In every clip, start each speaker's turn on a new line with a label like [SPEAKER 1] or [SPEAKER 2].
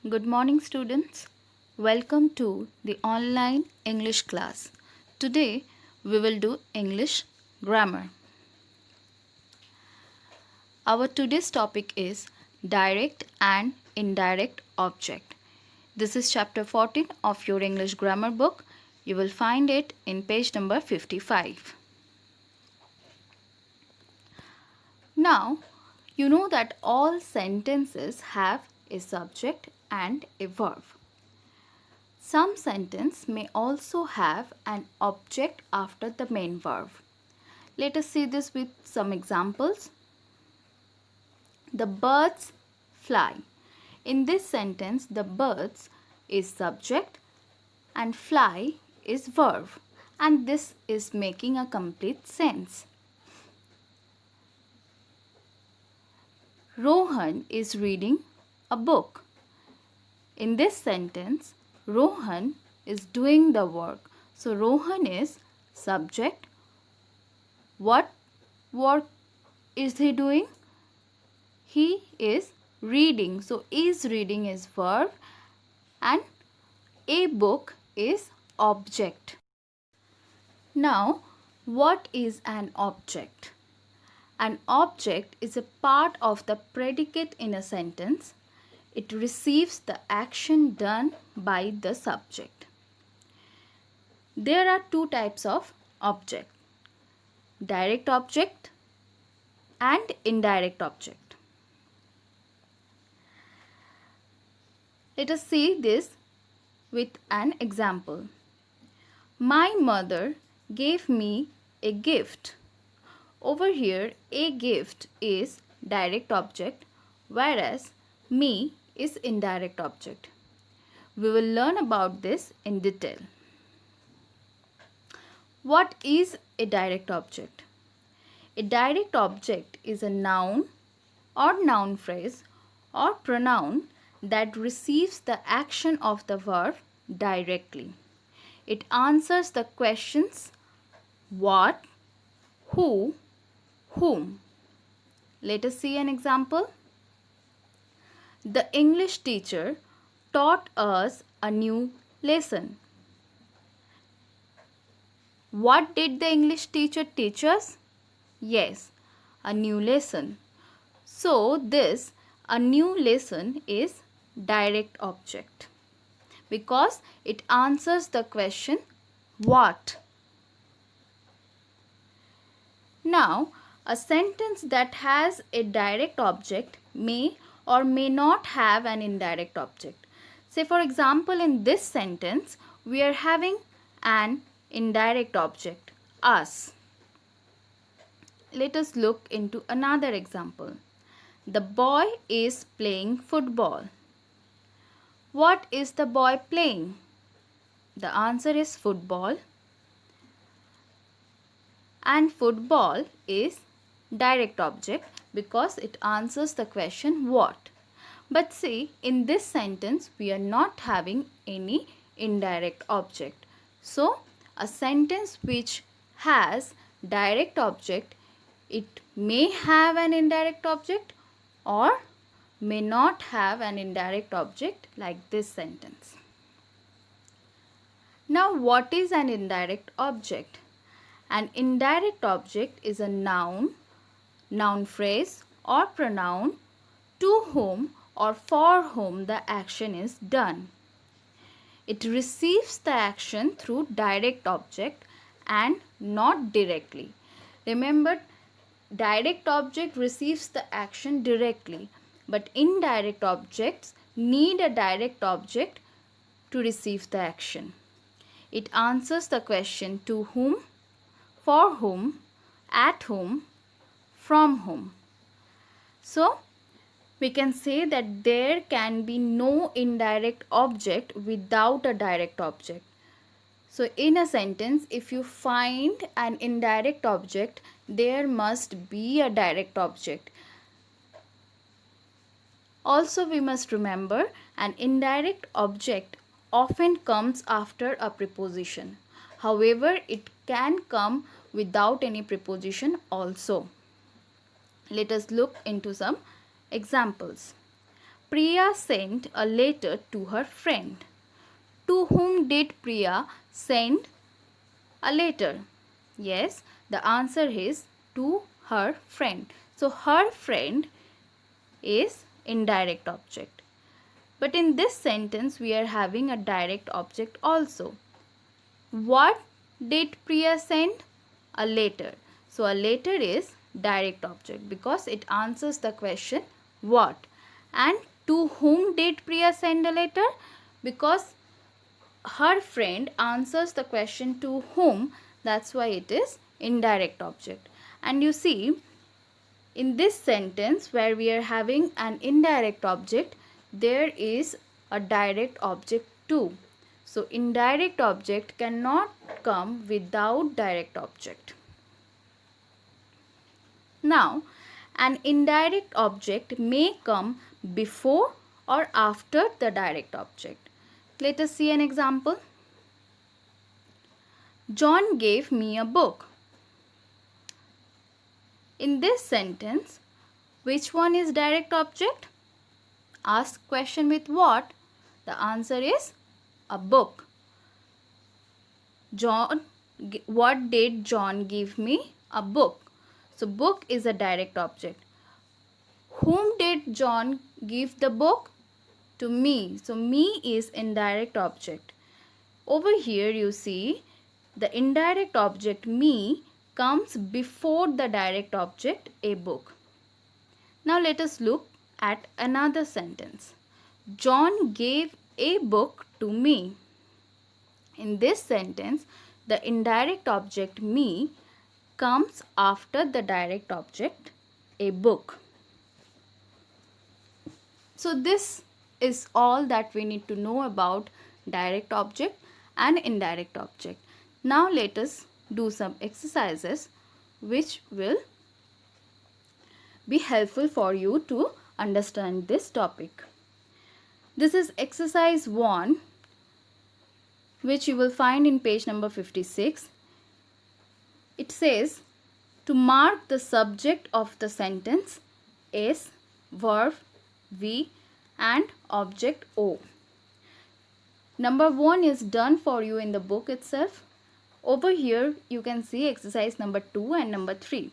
[SPEAKER 1] Good morning, students. Welcome to the online English class. Today we will do English grammar. Our today's topic is direct and indirect object. This is chapter 14 of your English grammar book. You will find it in page number 55. Now, you know that all sentences have a subject and a verb. Some sentence may also have an object after the main verb. Let us see this with some examples. The birds fly. In this sentence, the birds is subject and fly is verb, and this is making a complete sense. Rohan is reading a book. In this sentence, Rohan is doing the work. So Rohan is subject. What work is he doing? He is reading. So is reading is verb and a book is object. Now, what is an object? An object is a part of the predicate in a sentence. It receives the action done by the subject. There are two types of object: direct object and indirect object. Let us see this with an example. My mother gave me a gift. Over here, a gift is direct object, whereas me is indirect object. We will learn about this in detail. What is a direct object? A direct object is a noun or noun phrase or pronoun that receives the action of the verb directly. It answers the questions what, who, whom. Let us see an example. The English teacher taught us a new lesson. What did the English teacher teach us? Yes, a new lesson. So this a new lesson is direct object because it answers the question what. Now, a sentence that has a direct object may or may not have an indirect object. Say for example, in this sentence, we are having an indirect object, us. Let us look into another example. The boy is playing football. What is the boy playing? The answer is football. And football is direct object because it answers the question what. But see, in this sentence we are not having any indirect object. So a sentence which has direct object, it may have an indirect object or may not have an indirect object, like this sentence. Now, what is an indirect object? An indirect object is a noun, noun phrase or pronoun to whom or for whom the action is done. It receives the action through direct object and not directly. Remember, direct object receives the action directly, but indirect objects need a direct object to receive the action. It answers the question to whom, for whom, at whom, from whom. So, we can say that there can be no indirect object without a direct object. So, in a sentence, if you find an indirect object, there must be a direct object. Also, we must remember an indirect object often comes after a preposition. However, it can come without any preposition also. Let us look into some examples. Priya sent a letter to her friend. To whom did Priya send a letter? Yes, the answer is to her friend. So her friend is indirect object. But in this sentence we are having a direct object also. What did Priya send? A letter. So a letter is direct object because it answers the question what. And to whom did Priya send a letter? Because her friend answers the question to whom, that's why it is indirect object. And you see, in this sentence where we are having an indirect object, there is a direct object too. So indirect object cannot come without direct object. Now, an indirect object may come before or after the direct object. Let us see an example. John gave me a book. In this sentence, which one is direct object? Ask question with what? The answer is a book. What did John give me? A book. So book is a direct object. Whom did John give the book? To me. So me is indirect object. Over here you see the indirect object me comes before the direct object a book. Now let us look at another sentence. John gave a book to me. In this sentence, the indirect object me comes after the direct object a book. So this is all that we need to know about direct object and indirect object. Now let us do some exercises which will be helpful for you to understand this topic. This is exercise 1, which you will find in page number 56. It says to mark the subject of the sentence is verb V and object O. Number 1 is done for you in the book itself. Over here you can see exercise number 2 and number 3.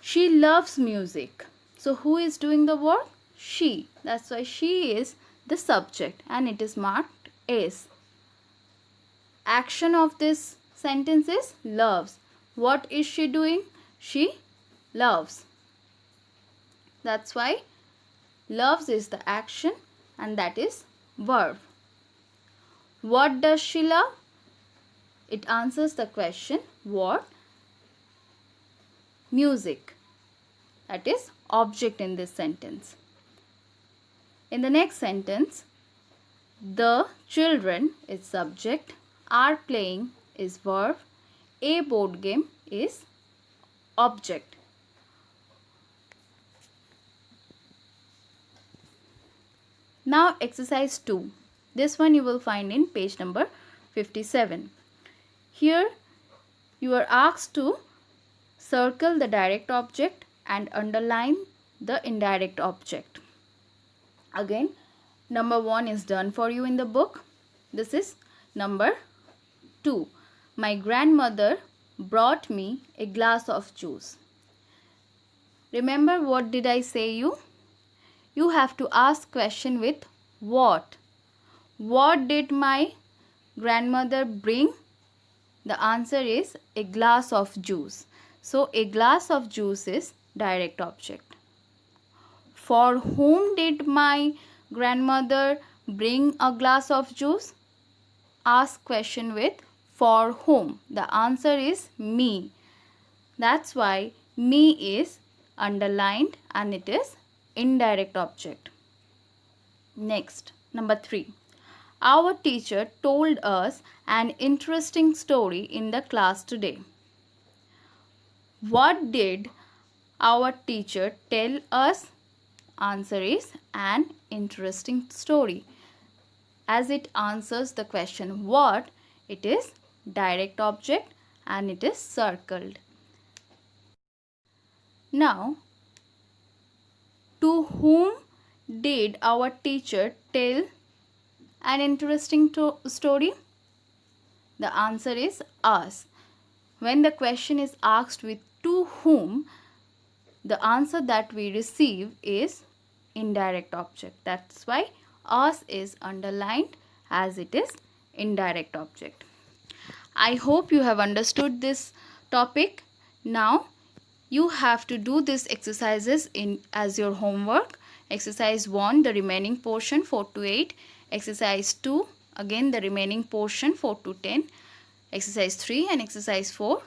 [SPEAKER 1] She loves music. So who is doing the work? She. That's why she is the subject and it is marked as. Action of this sentence is loves. What is she doing? She loves. That's why loves is the action and that is verb. What does she love? It answers the question what? Music. That is object in this sentence. In the next sentence, the children is subject, are playing is verb, a board game is object. Now exercise 2. This one you will find in page number 57. Here you are asked to circle the direct object and underline the indirect object. Again, number 1 is done for you in the book. This is number 2. My grandmother brought me a glass of juice. Remember what did I say you? You have to ask question with what? What did my grandmother bring? The answer is a glass of juice. So a glass of juice is direct object. For whom did my grandmother bring a glass of juice? Ask question with for whom. The answer is me. That's why me is underlined and it is indirect object. Next, number 3. Our teacher told us an interesting story in the class today. What did our teacher tell us? Answer is an interesting story. As it answers the question what, it is direct object and it is circled. Now, to whom did our teacher tell an interesting story? The answer is us. When the question is asked with to whom, the answer that we receive is indirect object. That's why us is underlined as it is indirect object. I hope you have understood this topic. Now you have to do these exercises in as your homework. Exercise 1, the remaining portion 4 to 8. Exercise 2, again the remaining portion 4 to 10. Exercise 3 and exercise 4.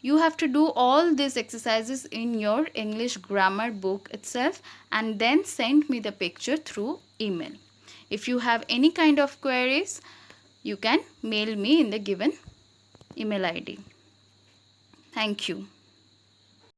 [SPEAKER 1] You have to do all these exercises in your English grammar book itself and then send me the picture through email. If you have any kind of queries, you can mail me in the given email ID. Thank you.